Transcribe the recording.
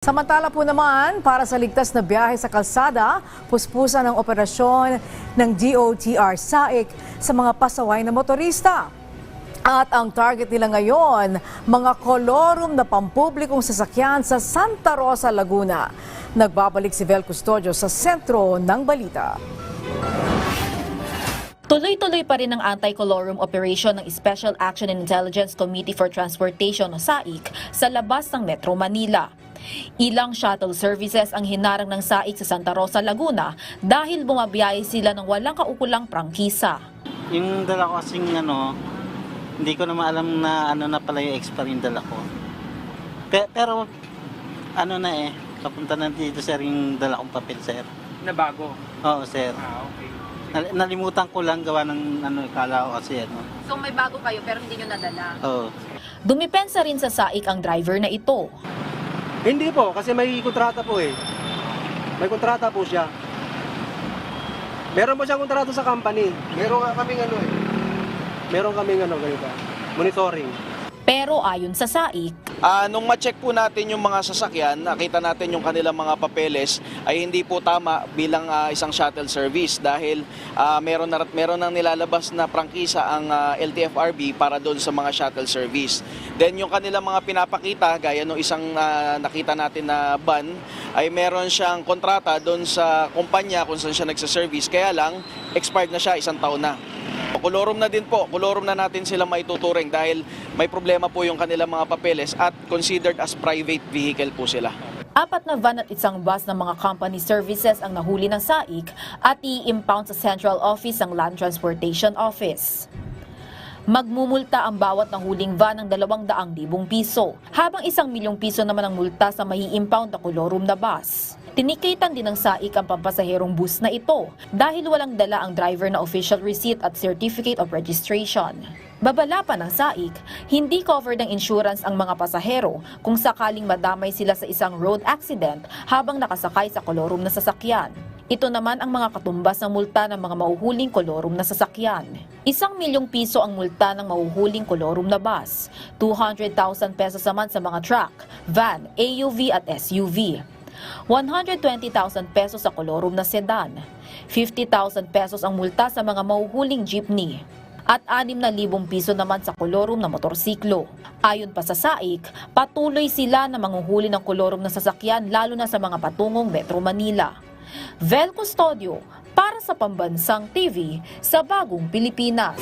Samantala po naman, para sa ligtas na biyahe sa kalsada, puspusan ang operasyon ng DOTR SAIC sa mga pasaway na motorista. At ang target nila ngayon, mga kolorum na pampublikong sasakyan sa Santa Rosa, Laguna. Nagbabalik si Vel Custodio sa sentro ng balita. Tuloy-tuloy pa rin ang anti-colorum operation ng Special Action and Intelligence Committee for Transportation o SAIC sa labas ng Metro Manila. Ilang shuttle services ang hinarang ng SAIC sa Santa Rosa, Laguna dahil bumabiyahe sila ng walang kaukulang prangkisa. Yung dala ko kasing hindi ko naman alam na na pala yung expire yung dala ko. Pero papunta na dito sir yung dala kong papel sir. Na bago? Oo sir. Okay. Nalimutan ko lang gawa ng kala ko kasi So may bago kayo pero hindi nyo nadala? Oo. Dumipensa rin sa SAIC ang driver na ito. Hindi po, kasi may kontrata po eh. May kontrata po siya. Meron po siyang kontrata sa company. Meron nga kaming ganito, monitoring. Pero ayon sa SAIC, Nung ma-check po natin yung mga sasakyan, nakita natin yung kanilang mga papeles ay hindi po tama bilang isang shuttle service dahil meron nang nilalabas na prangkisa ang LTFRB para doon sa mga shuttle service. Then yung kanilang mga pinapakita, gaya nung isang nakita natin na van, ay meron siyang kontrata doon sa kumpanya kung saan siya nagsa-service, kaya lang expired na siya, 1 taon na. Kolorum na din po, kolorum na natin sila maituturing dahil may problema po yung kanilang mga papeles at considered as private vehicle po sila. 4 na van at isang bus ng mga company services ang nahuli ng SAIC at i-impound sa Central Office ng Land Transportation Office. Magmumulta ang bawat nahuling van ng 200,000 piso, habang 1 milyong piso naman ang multa sa mai-impound na kolorum na bus. Tinikitan din ng SAIC ang pampasaherong bus na ito dahil walang dala ang driver na official receipt at certificate of registration. Babala pa ng SAIC, hindi covered ng insurance ang mga pasahero kung sakaling madamay sila sa isang road accident habang nakasakay sa kolorum na sasakyan. Ito naman ang mga katumbas ng multa ng mga mahuhuling kolorum na sasakyan. 1 milyong piso ang multa ng mahuhuling kolorum na bus, 200,000 pesos naman sa mga truck, van, AUV at SUV. 120,000 pesos sa kolorum na sedan, 50,000 pesos ang multa sa mga mahuhuling jeepney, at 6,000 piso naman sa kolorum na motorsiklo. Ayon pa sa SAIC, patuloy sila na manghuhuli ng kolorum na sasakyan lalo na sa mga patungong Metro Manila. Vel Custodio para sa Pambansang TV sa Bagong Pilipinas.